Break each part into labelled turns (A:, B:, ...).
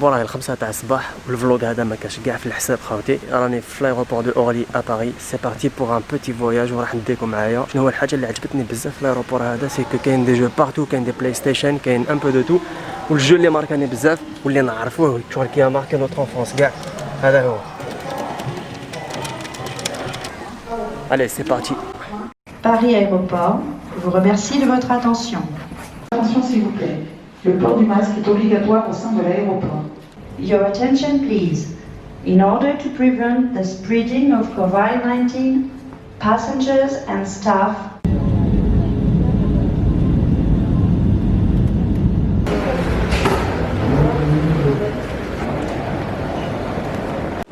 A: فوالا 5 تاع الصباح والفلوق هذا ما كاش كاع في الحساب خاوتي. راني في لايروبور دو اورلي ا باري. سي بارتي بوغ ان بوتي فواياج وراح نديكم معايا. شنو هو الحاجه اللي عجبتني بزاف في لايروبور هذا سي كو كاين دي جو بارتو، كاين دي بلاي ستيشن، كاين ان بو دو تو. والجو اللي ماركاني بزاف واللي نعرفوه شغل كي ماركي نوتر انفونس كاع هذا هو. Allez, c'est parti.
B: Paris Aéroport, je vous remercie de votre attention.
C: Attention s'il vous plaît, le port du masque est obligatoire au sein de l'aéroport.
B: Your attention please. In order to prevent the spreading of COVID-19, passengers and staff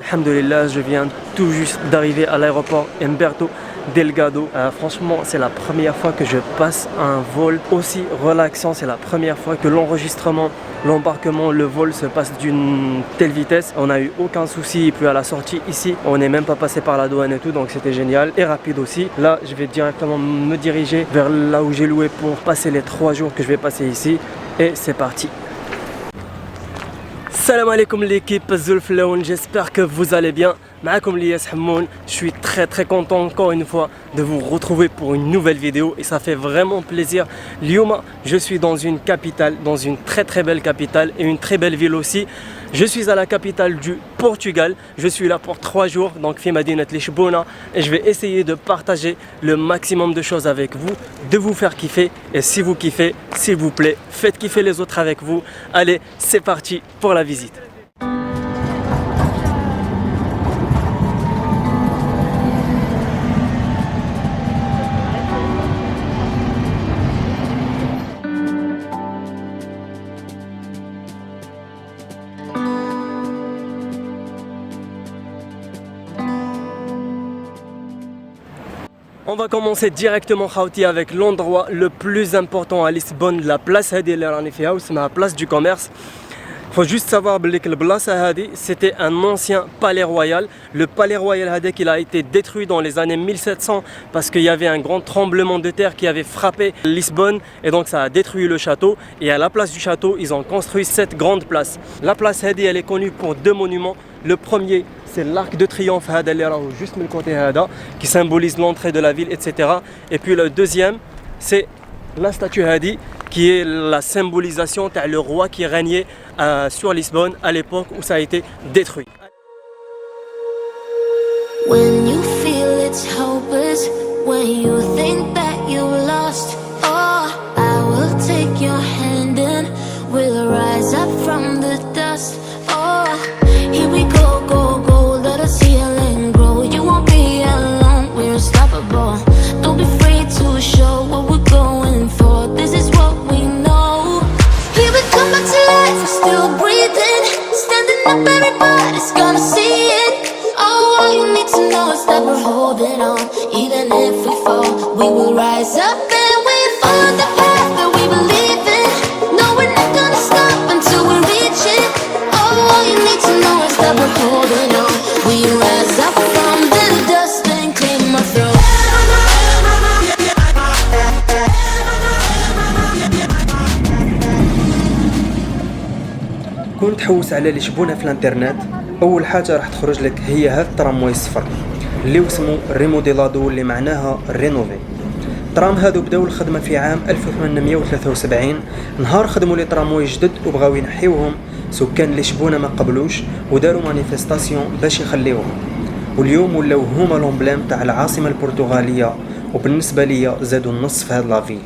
A: Alhamdulillah, je viens tout juste d'arriver à l'aéroport Umberto Delgado. Franchement, c'est la première fois que je passe un vol aussi relaxant. C'est la première fois que l'enregistrement, l'embarquement, le vol se passe d'une telle vitesse. On n'a eu aucun souci. Et puis à la sortie ici, on n'est même pas passé par la douane et tout, donc c'était génial et rapide aussi. Là, je vais directement me diriger vers là où j'ai loué pour passer les 3 jours que je vais passer ici. Et c'est parti. Salam alaikum l'équipe Zulflaoun, j'espère que vous allez bien. Ma'akoum Lias Hammoun, je suis très content encore une fois de vous retrouver pour une nouvelle vidéo et ça fait vraiment plaisir. Lyouma, je suis dans une capitale, dans une très belle capitale et une très belle ville aussi. Je suis à la capitale du Portugal, je suis là pour 3 jours, donc fi Madinat Lisbona, et je vais essayer de partager le maximum de choses avec vous, de vous faire kiffer, et si vous kiffez, s'il vous plaît, faites kiffer les autres avec vous. Allez, c'est parti pour la visite. On va commencer directement Khawti avec l'endroit le plus important à Lisbonne, la place Hadi اللي راني فيها واسمها place du commerce. Faut juste savoir que le place Hadi, c'était un ancien palais royal. Le palais royal Hadik, il a été détruit dans les années 1700 parce qu'il y avait un grand tremblement de terre qui avait frappé Lisbonne et donc ça a détruit le château. Et à la place du château, ils ont construit cette grande place. La place Hadi, elle est connue pour 2 monuments. Le premier, c'est l'arc de triomphe juste de côté qui symbolise l'entrée de la ville, etc. Et puis le deuxième, c'est la statue Hadi qui est la symbolisation de le roi qui régnait sur Lisbonne à l'époque où ça a été détruit.
D: When you feel it's hopeless, when you think that you lost, oh, I will take your hand and we'll rise up from the dust. Oh, here we go, let us heal and grow. You won't be alone, we're unstoppable. Don't be afraid to show what we're going for. This is what we know. Here we come back to life, we're still breathing. Standing up, everybody's gonna see it. Oh, all you need to know is that we're holding on. Even if we fall, we will rise up and we follow the path that we believe in. No, we're not gonna stop until we reach it. Oh, all you need to know is that we're holding on. We rise up from the dust and clean my throat.
A: كون تحوس على لشبونة في الانترنت، اول حاجه راح تخرج لك هي هذا الترامواي الصفر اللي اسمه ريموديلادو اللي معناها رينوفي. الترام هذو بداو الخدمه في عام 1873. نهار خدموا لي ترامواي جدد وبغاو ينحيوهم، سكان لشبونه ما قبلوش وداروا مانيفستاسيون باش يخليوهم. واليوم ولاو هما لومبليم تاع العاصمه البرتغاليه، وبالنسبه ليا زادوا النص في هاد لافيل.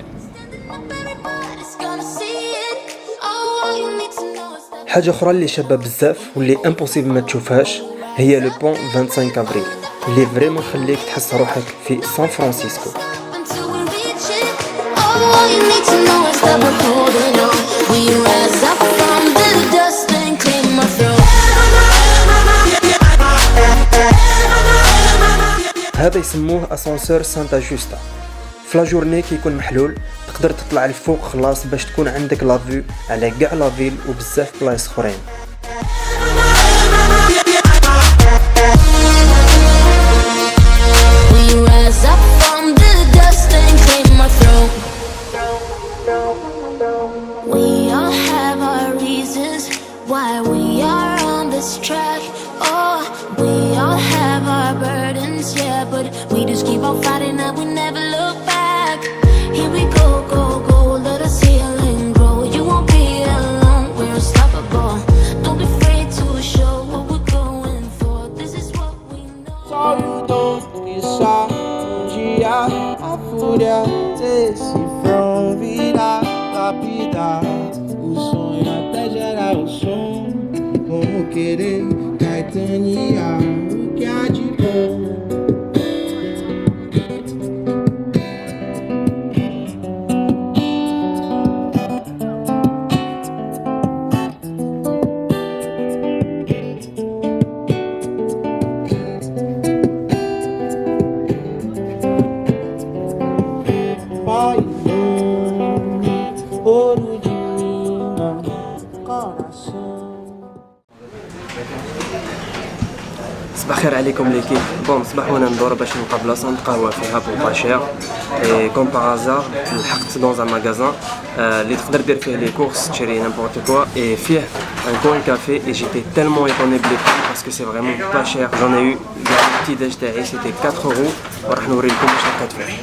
A: حاجه اخرى اللي شابه بزاف واللي امبوسيبل ما تشوفهاش هي لو بون 25 افريل اللي فريمون خليك تحس روحك في سان فرانسيسكو. هذا يسموه اسانسور سانتا جوستا. في لا جورني كيكون محلول تقدر تطلع لفوق خلاص باش تكون عندك لافيو على كاع لافيل وبزاف بلايص اخرين.
D: We all have our reasons why we We just keep on fighting and we never look back. Here we go, go, go, let us heal and grow. You won't be alone, we're unstoppable. Don't be afraid to show what we're going for. This is what we know.
E: Só o dom que só dia a fúria decifrou virar lapidar. O sonho até gerar o som, como querer caetanear o que há de bom.
A: صباح الخير عليكم ليكيب. بون صباح وانا ندور باش نلقى بلاصه نتقهوى فيها بو با شير اي كوم باغازار لحقت دون ان ماغازان اللي تقدر دير فيه لي كورس تشري نيمبورت كوا اي فيه ان كوين كافي اي جيتي تالمون ايطوني بلي باسكو سي فريمون با شير. جون اي يو كاع البتي داج تاعي سيتي 4 اورو وراح نوري لكم واش لقيت فيه.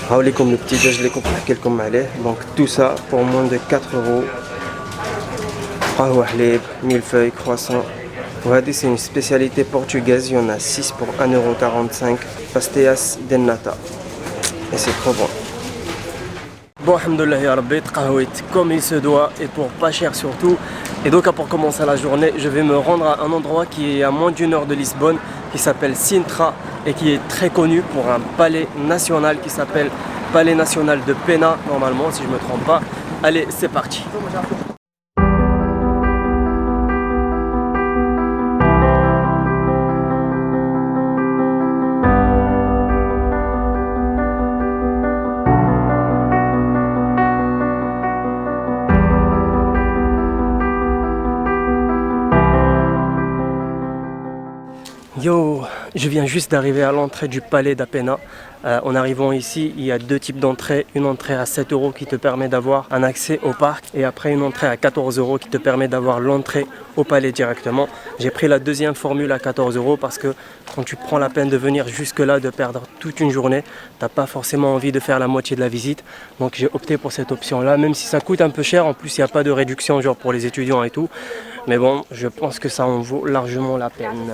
A: هاو ليكم البتي داج اللي كنت نحكي لكم عليه. دونك تو سا بور موان دو 4 اورو. قهوه حليب ميلفوي كرواسون. وهذه سي سبيسياليتي بورتugاise, il y en a 6 pour 1,45 €. Pastillas de nata. Et c'est trop bon. Bon, alhamdoulilah ya rabbi, tqahouit comme il se doit et pour pas cher surtout. Et donc pour commencer la journée, je vais me rendre à un endroit qui est à moins d'1 heure de Lisbonne, qui s'appelle Sintra et qui est très connu pour un palais national qui s'appelle Palais National de Pena, normalement si je me trompe pas. Allez, c'est parti. Yo, je viens juste d'arriver à l'entrée du palais d'Apena. En arrivant ici, il y a deux types d'entrées. Une entrée à 7 € qui te permet d'avoir un accès au parc et après une entrée à 14 € qui te permet d'avoir l'entrée au palais directement. J'ai pris la deuxième formule à 14 € parce que quand tu prends la peine de venir jusque là, de perdre toute une journée, t'as pas forcément envie de faire la moitié de la visite. Donc j'ai opté pour cette option là, même si ça coûte un peu cher. En plus, il n'y a pas de réduction genre pour les étudiants et tout. Mais bon, je pense que ça en vaut largement la peine.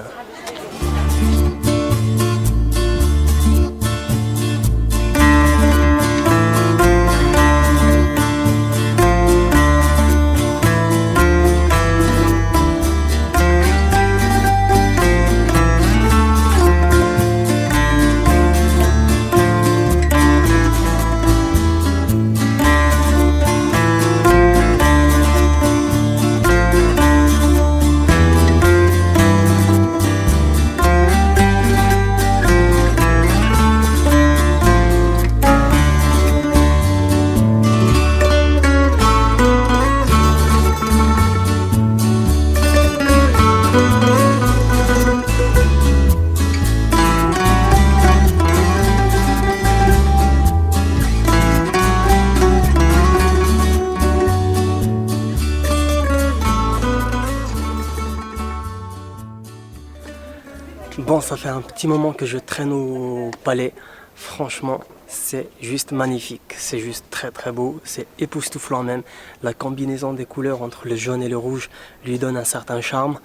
A: Bon, ça fait un petit moment que je traîne au palais. Franchement, c'est juste magnifique. C'est juste très très beau. C'est époustouflant même. La combinaison des couleurs entre le jaune et le rouge lui donne un certain charme.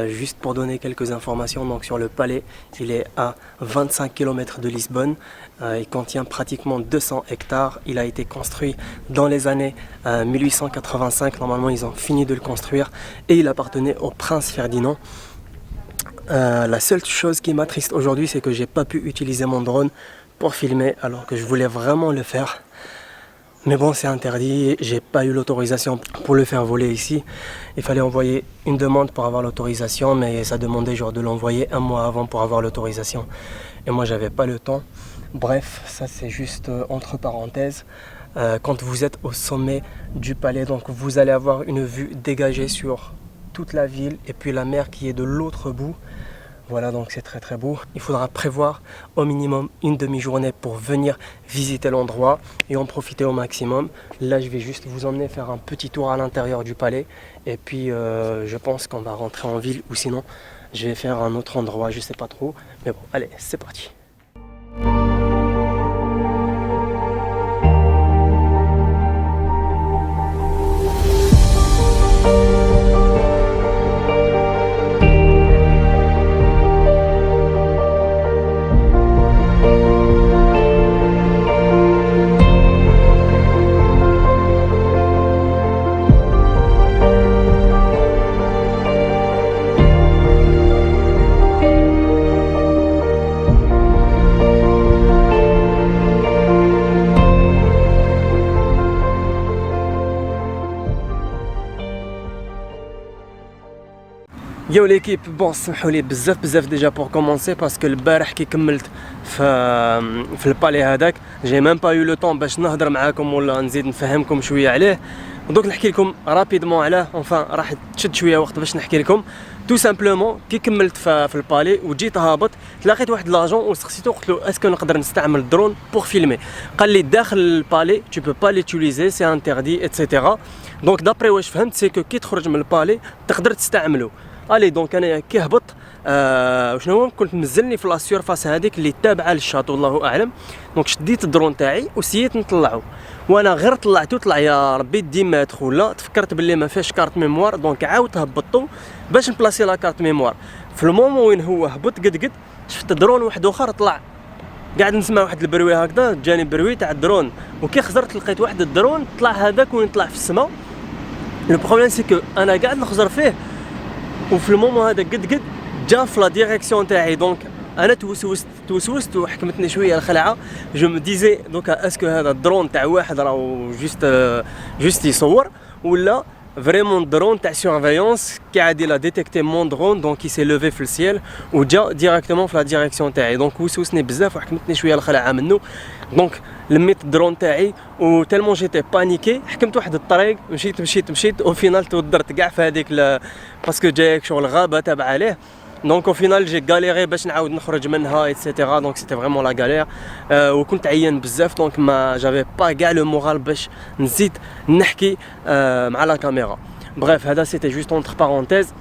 A: Juste pour donner quelques informations, donc sur le palais, il est à 25 km de Lisbonne. Il contient pratiquement 200 hectares. Il a été construit dans les années 1885. Normalement, ils ont fini de le construire. Et il appartenait au prince Ferdinand. La seule chose qui m'attriste aujourd'hui, c'est que j'ai pas pu utiliser mon drone pour filmer alors que je voulais vraiment le faire. Mais bon, c'est interdit, j'ai pas eu l'autorisation pour le faire voler ici. Il fallait envoyer une demande pour avoir l'autorisation, mais ça demandait genre de l'envoyer un mois avant pour avoir l'autorisation. Et moi, j'avais pas le temps. Bref, ça c'est juste entre parenthèses. Quand vous êtes au sommet du palais, donc vous allez avoir une vue dégagée sur toute la ville et puis la mer qui est de l'autre bout. Voilà, donc c'est très très beau. Il faudra prévoir au minimum une demi-journée pour venir visiter l'endroit et en profiter au maximum. Là, je vais juste vous emmener faire un petit tour à l'intérieur du palais et puis je pense qu'on va rentrer en ville ou sinon je vais faire un autre endroit, je sais pas trop. Mais bon, allez, c'est parti. Yo l'équipe, bon سمحوا لي بزاف déjà pour commencer parce que البارح كي كملت في البالي هذاك j'ai même pas eu le temps باش نهضر معاكم ولا نزيد نفهمكم شويه عليه. دونك نحكي لكم رابيدمون عليه، انفان راح تشد شويه وقت باش نحكي لكم. تو سامبلومون كي كملت في البالي وجيت هابط تلاقيت واحد لاجون وسقسيتو قلت له اسكو نقدر نستعمل الدرون بور فيلمي. قال لي داخل البالي tu peux pas l'utiliser c'est interdit etc. دونك دابري واش فهمت سي كو كي تخرج من البالي تقدر تستعمله. الي دونك انا كي هبط وشنو هو كنت مزلني في لا سيرفاس هذيك اللي تابعه للشاطو الله اعلم. دونك شديت الدرون تاعي وسيت نطلعو، وانا غير طلعتو طلع يا ربي 10 متر ولا تفكرت باللي ما فيهش كارت ميموار. دونك عاودت هبطو باش نبلاسي لا كارت ميموار. في المومون وين هو هبط قد شفت درون واحد اخر طلع، قاعد نسمع واحد البروي هكذا، جاني بروي تاع الدرون وكي خزرت لقيت واحد الدرون طلع هذاك وين طلع في السماء. لو بروبليم سي كو انا قاعد نخزر فيه وفي المومون هذا قد جا في لا ديريكسيون تاعي. دونك انا توسوست وحكمتني شويه الخلعه. جو مو ديزي دونك اسكو هذا الدرون تاع واحد راهو جوست يصور ولا فريمون درون تاع سيرفيونس كي عادي لا ديتيكتي مون درون دونك كي سي لوفي في السيل وجا ديريكتومون في لا ديريكسيون تاعي. دونك وسوسني بزاف وحكمتني شويه الخلعه منه. دونك لميت الدرون تاعي وتالمون جيتي بانيكي، حكمت واحد الطريق مشيت او فينال تودرت كاع في هذيك باسكو جايك شغل غابه تابعه عليه. دونك او فينال جي غاليري باش نعاود نخرج منها ايتترا. دونك سيتي فريمون لا غالير وكنت عيان بزاف. دونك ما جافي با كاع لو مورال باش نزيد نحكي مع لا كاميرا. بريف هذا سيتي جوست اونتر بارونتيز.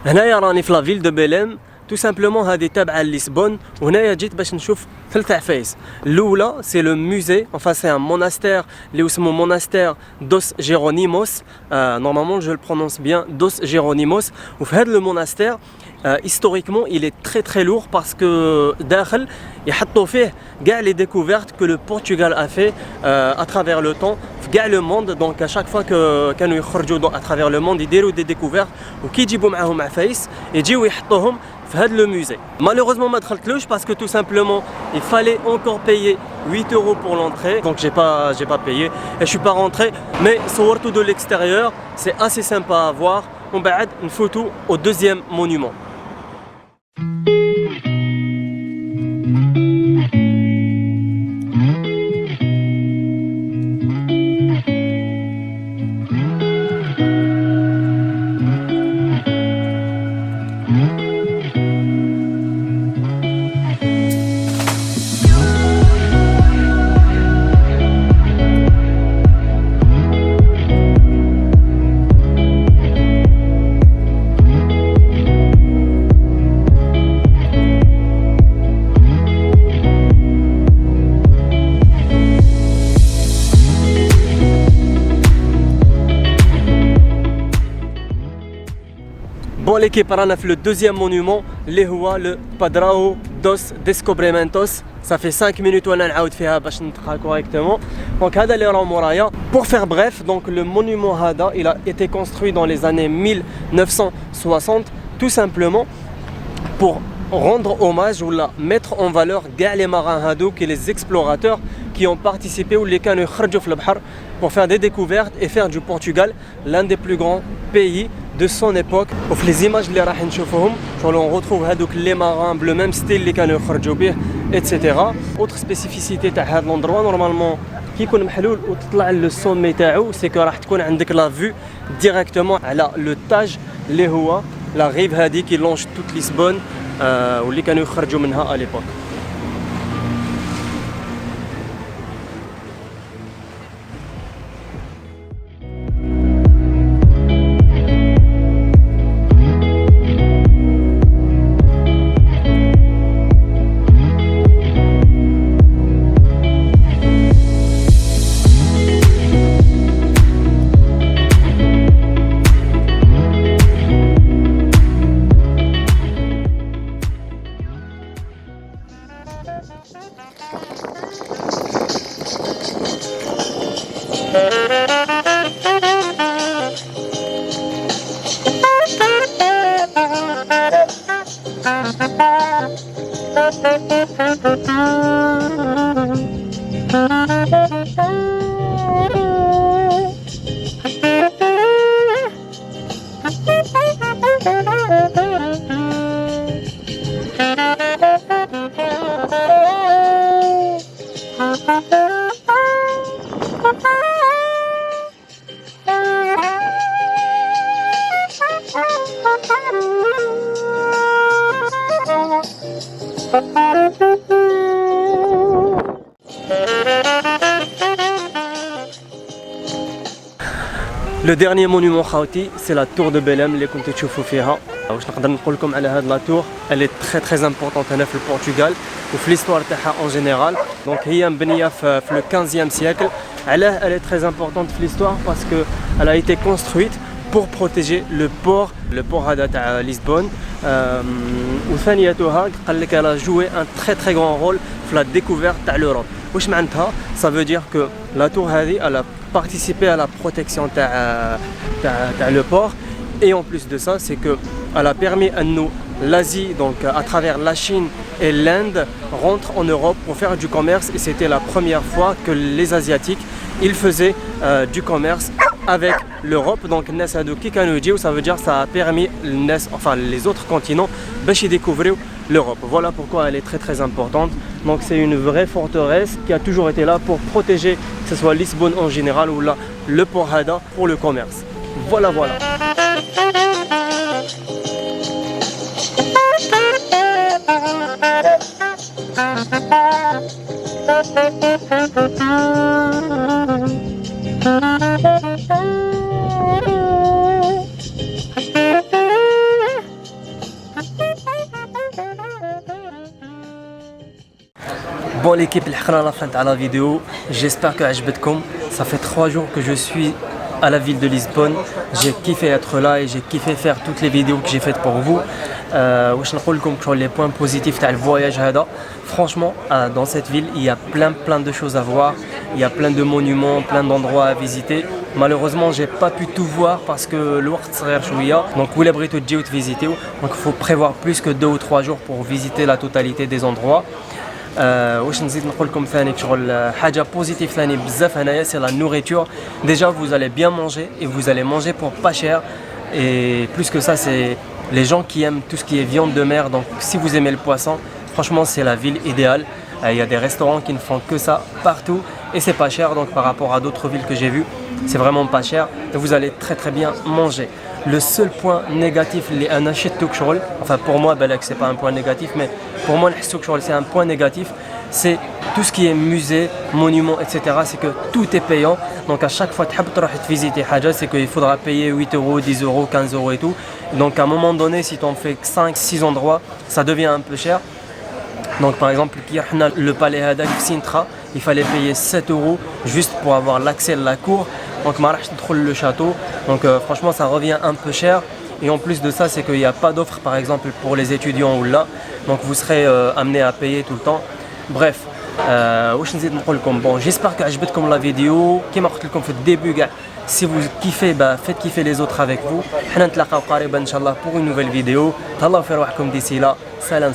A: هنايا راني في لا فيل دو بيليم تو سامبلومون، هذه تابعه لليسبون. وهنايا جيت باش نشوف ثلاث عفايس. الاولى سي لو موزي، انفان سي ان موناستير اللي اسمه موناستير دوس جيرونيموس. نورمالمون جو برونونس بيان دوس جيرونيموس. وفي هذا لو موناستير historiquement il est très lourd parce que داخل يحطوا فيه كاع لي ديكوفيرت que le Portugal a fait à travers le temps في كاع لو موند. دونك à chaque fois que كانوا يخرجوا à travers le monde يديروا دي ديكوفيرت وكي يجيبوا معاهم عفايس يجيو يحطوهم في هذا لو موزي. Malheureusement ما دخلتلوش parce que tout simplement il fallait encore payer 8 € pour l'entrée. Donc j'ai pas payé et je suis pas rentré. Mais صورته de l'extérieur c'est assez sympa à voir. On بعد نفوتوا au deuxième monument. Bon l'équipe رانا في le deuxième monument اللي هو le Padrao dos Descobrimentos. Ça fait 5 minutes وانا نعاود فيها باش نطقها correctement. Donc هذا اللي راه مورايا. Pour faire bref, donc le monument هذا il a été construit dans les années 1960 tout simplement pour rendre hommage ou la mettre en valeur كاع les marins هذوك et les explorateurs qui ont participé ou اللي كانوا يخرجوا في البحر pour faire des découvertes et faire du Portugal l'un des plus grands pays de son époque. وفي les images اللي راح نشوفوهم on retrouve هذوك les marins bleu même style اللي كانوا يخرجوا به etc. Autre spécificité تاع هذا l'endroit normalement كي يكون محلول وتطلع للسومي تاعو سي كو راح تكون عندك لا فيو ديريكتومون على لو تاج اللي هو لا ريف هذه كي لونج توت ليسبون واللي كانوا يخرجوا منها اليبوك. Le dernier monument Khawti, c'est la tour de Belém اللي كنتو تشوفوا فيها. واش نقدر نقول لكم على هاد لا tour, elle est très importante هنا في البرتغال وفي l'histoire تاعها en général. Donc هي مبنية في le 15e siècle. علاه elle est très importante في l'histoire parce que elle a été construite pour protéger le port هذا تاع لشبونة. وثانيتها قال لك elle a joué un très grand rôle في la découverte تاع l'Europe. واش معناتها؟ Ça veut dire que la tour هذه elle a participé à la protection le port, et en plus de ça c'est que elle a permis à nous l'Asie, donc à travers la Chine et l'Inde, rentrent en Europe pour faire du commerce, et c'était la première fois que les Asiatiques ils faisaient du commerce avec l'Europe. Donc Nes Hadou Kikanuji, ça veut dire ça a permis les autres continents de découvrir l'Europe. Voilà pourquoi elle est très importante. Donc c'est une vraie forteresse qui a toujours été là pour protéger, que ce soit Lisbonne en général ou là le port Hada pour le commerce. Voilà. Bon l'équipe, à la fin de la vidéo, j'espère que عجبتكم. Ça fait 3 jours que je suis à la ville de Lisbonne. J'ai kiffé être là et j'ai kiffé faire toutes les vidéos que j'ai faites pour vous. واش نقول لكم sur les points positifs تاع الvoyage هذا. Franchement, dans cette ville, il y a plein de choses à voir. Il y a plein de monuments, plein d'endroits à visiter. Malheureusement, j'ai pas pu tout voir parce que الوقت صغير شوية. Donc vous les بغيتو تجيو تفيزيتيو. Donc il faut prévoir plus que 2 ou 3 jours pour visiter la totalité des endroits. واش نزيد نقول لكم ثاني شغل حاجه بوزيتيف ثاني بزاف هنايا سي لا نوريتور. Déjà vous allez bien manger et vous allez manger pour pas cher, et plus que ça c'est les gens qui aiment tout ce qui est viande de mer. Donc si vous aimez le poisson, franchement c'est la ville idéale. Il y a des restaurants qui ne font que ça partout et c'est pas cher. Donc par rapport à d'autres villes que j'ai vues, c'est vraiment pas cher et vous allez très bien manger. Le seul point négatif, enfin pour moi, c'est pas un point négatif, mais pour moi c'est un point négatif, c'est tout ce qui est musée, monument, etc. C'est que tout est payant. Donc à chaque fois que tu visiter Haja, c'est qu'il faudra payer 8 euros, 10 euros, 15 euros et tout. Donc à un moment donné, si tu en fais 5, 6 endroits, ça devient un peu cher. Donc par exemple, le palais Hada Sintra, il fallait payer 7 euros juste pour avoir l'accès à la cour. Donc le château. Donc franchement ça revient un peu cher. Et en plus de ça, c'est qu'il n'y a pas d'offre par exemple pour les étudiants ou là. Donc vous serez amené à payer tout le temps. Bref, bon, j'espère que عجبتكم la vidéo. Comme je l'ai dit au début, si vous kiffez, faites kiffer les autres avec vous. On se retrouve قريبا ان شاء الله pour une nouvelle vidéo. تهلاو في رواحكم d'ici là. Salam.